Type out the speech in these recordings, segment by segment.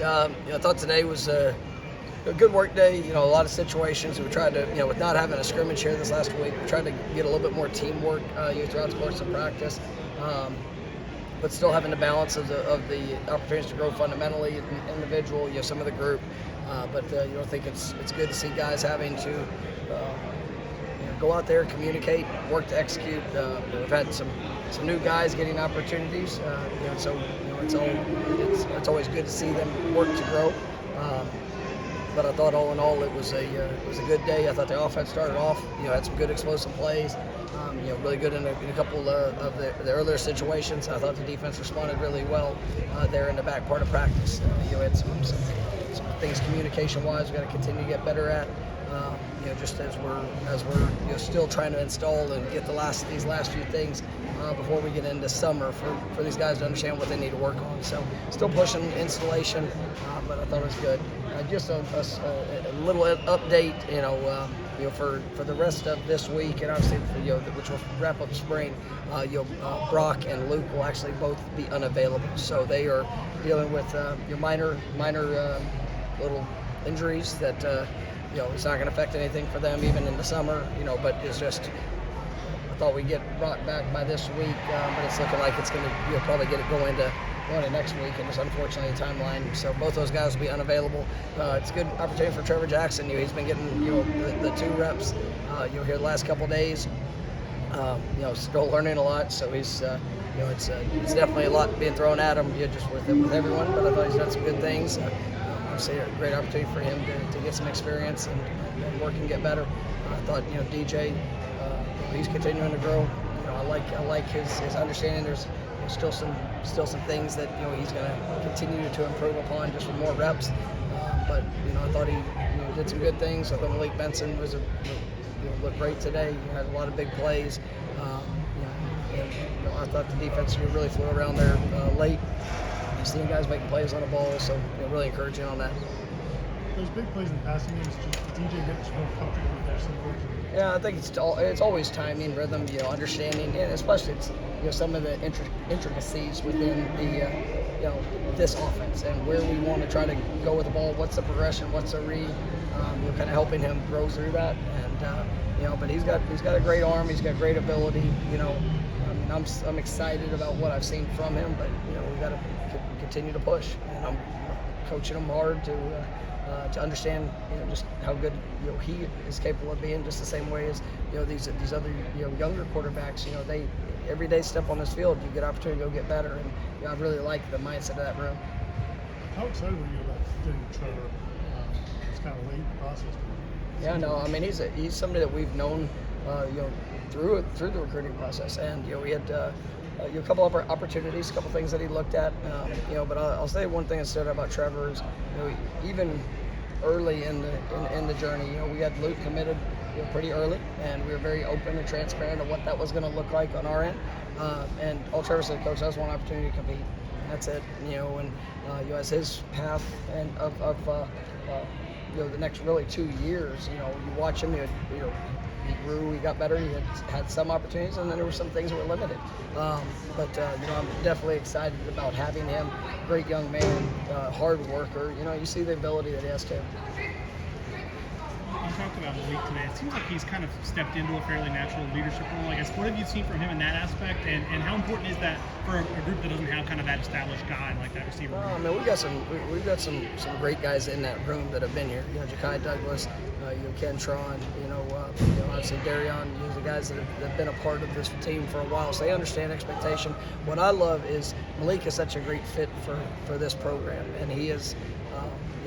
I thought today was a good work day. A lot of situations. We tried to, with not having a scrimmage here this last week, we tried to get a little bit more teamwork throughout the course of practice, but still having the balance of the opportunities to grow fundamentally, individual, some of the group. But I think it's good to see guys having to go out there, communicate, work to execute. We've had some new guys getting opportunities, so it's always good to see them work to grow. But I thought all in all it was a good day. I thought the offense started off, had some good explosive plays, really good in a couple of the earlier situations. I thought the defense responded really well there in the back part of practice. Had some things communication-wise we got to continue to get better at. Just as we're still trying to install and get these last few things before we get into summer for these guys to understand what they need to work on. So still pushing installation, but I thought it was good. Just a little update, for the rest of this week, and obviously which will wrap up spring. Brock and Luke will actually both be unavailable, so they are dealing with minor little injuries that. It's not going to affect anything for them even in the summer, but it's just, I thought we'd get Brock back by this week, but it's looking like it's going to, probably get it going to next week, and just unfortunately the timeline. So both those guys will be unavailable. It's a good opportunity for Trevor Jackson. He's been getting, the 2 reps, here the last couple of days, still learning a lot. So he's, it's definitely a lot being thrown at him, just with everyone, but I thought he's done some good things. Obviously a great opportunity for him to get some experience and work and get better. I thought, DJ, he's continuing to grow. I like his understanding. There's still some things that he's going to continue to improve upon just with more reps. But I thought he did some good things. I thought Malik Benson looked great today. He had a lot of big plays. I thought the defense really flew around there late. Seeing guys making plays on the ball, so really encouraging on that. Those big plays in the passing games, just DJ gets more comfortable with their symbol. Yeah, I think it's always timing, rhythm, understanding, and especially it's some of the intricacies within the this offense and where we want to try to go with the ball. What's the progression? What's the read? Kind of helping him grow through that, and but he's got a great arm. He's got great ability. I'm excited about what I've seen from him, but we've got to continue to push, and I'm coaching him hard to understand just how good he is capable of being, just the same way as these other younger quarterbacks. They every day step on this field, you get opportunity to go get better, and I really like the mindset of that room. How excited were you about getting Trevor? It's kind of late in the process. Yeah, no, I mean he's somebody that we've known through the recruiting process, and we had a couple of opportunities, a couple things that he looked at, but I'll say one thing that stood out about Trevor is even early in the journey, we had Luke committed pretty early, and we were very open and transparent of what that was going to look like on our end, and all Trevor said, Coach, I just want an opportunity to compete, and that's it, and as his path and of the next really 2 years, you watch him, he grew, he got better, he had some opportunities, and then there were some things that were limited. But I'm definitely excited about having him. Great young man, hard worker. You see the ability that he has too. You talked about Malik today. It seems like he's kind of stepped into a fairly natural leadership role. I guess, what have you seen from him in that aspect, and how important is that for a group that doesn't have kind of that established guy like that receiver? I mean, we've got some great guys in that room that have been here. Ja'Kai Douglas, Ken Tron, obviously Darion. The guys that have been a part of this team for a while, so they understand expectation. What I love is Malik is such a great fit for this program, and he is.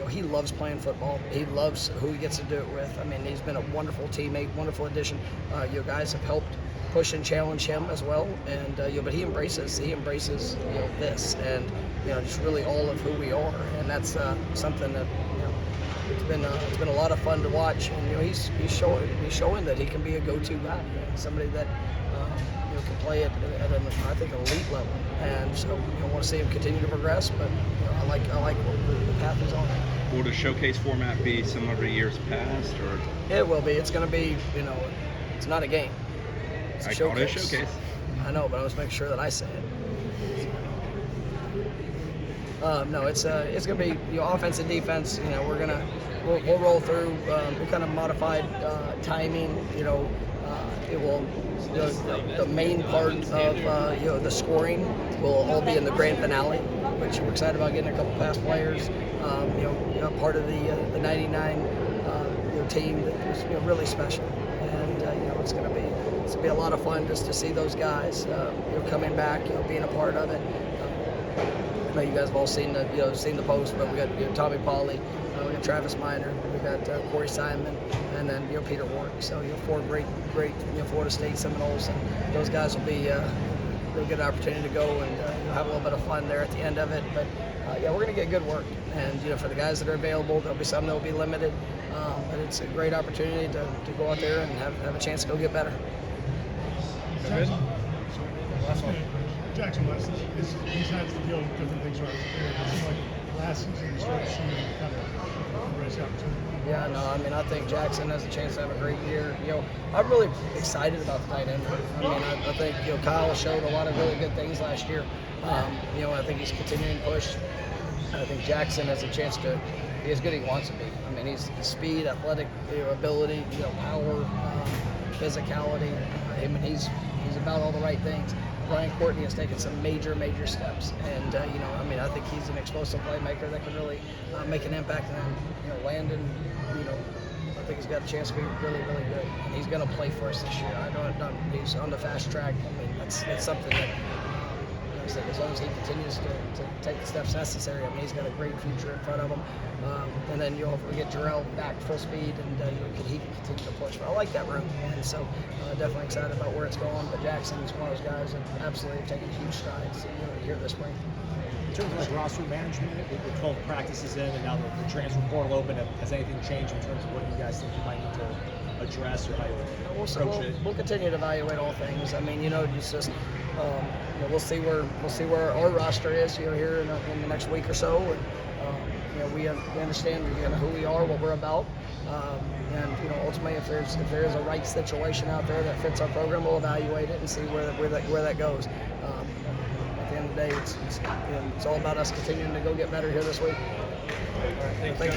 He loves playing football. He loves who he gets to do it with. I mean, he's been a wonderful teammate, wonderful addition. Guys have helped push and challenge him as well, and but he embraces this, and just really all of who we are, and that's something that it's been a lot of fun to watch, and he's showing that he can be a go-to guy, somebody that can play at an I think elite level, and so want to see him continue to progress, but I like the path he's on. Will the showcase format be similar to years past, or? It will be. It's going to be, it's not a game. It's a showcase. Call it a showcase. I know, but I was making sure that I say it. No, it's going to be offense and defense. We'll roll through. We kind of modified timing. It will the main part of the scoring will all be in the grand finale, which we're excited about getting a couple past players. Part of the '99 team that was really special, and it's going to be a lot of fun just to see those guys coming back, being a part of it. I know you guys have all seen the post, but we got Tommy Pauly, we got Travis Minor, we got Corey Simon, and then Peter Warwick. So 4 great Florida State Seminoles, and those guys will be they'll get an opportunity to go and have a little bit of fun there at the end of it. But we're going to get good work, and for the guys that are available, there'll be some that will be limited, but it's a great opportunity to go out there and have a chance to go get better. Last one. Jackson West, he's had to deal with different things. Right? It seemed like last season you started seeing him kind of embrace the opportunity. Yeah, no, I think Jackson has a chance to have a great year. I'm really excited about the tight end. I think Kyle showed a lot of really good things last year. I think he's continuing to push. I think Jackson has a chance to be as good as he wants to be. He's speed, athletic ability, power, physicality. He's about all the right things. Brian Courtney has taken some major steps, and I think he's an explosive playmaker that can really make an impact. And Landon, I think he's got a chance to be really good, and he's going to play for us this year. I know he's on the fast track. That's something that as long as he continues to take the steps necessary, he's got a great future in front of him. And then you'll hopefully get Jarrell back full speed, and he can continue to push. But I like that room, and so definitely excited about where it's going. But Jackson is one of those guys that absolutely have taken huge strides here this spring. In terms of roster management, with 12 practices in, and now the transfer portal open, has anything changed in terms of what you guys think you might need to address or how you approach it? We'll continue to evaluate all things. It's just we'll see where our roster is here in the next week or so, and we understand who we are, what we're about, and ultimately if there is a right situation out there that fits our program, we'll evaluate it and see where that goes. At the end of the day, it's all about us continuing to go get better here this week. Thank you.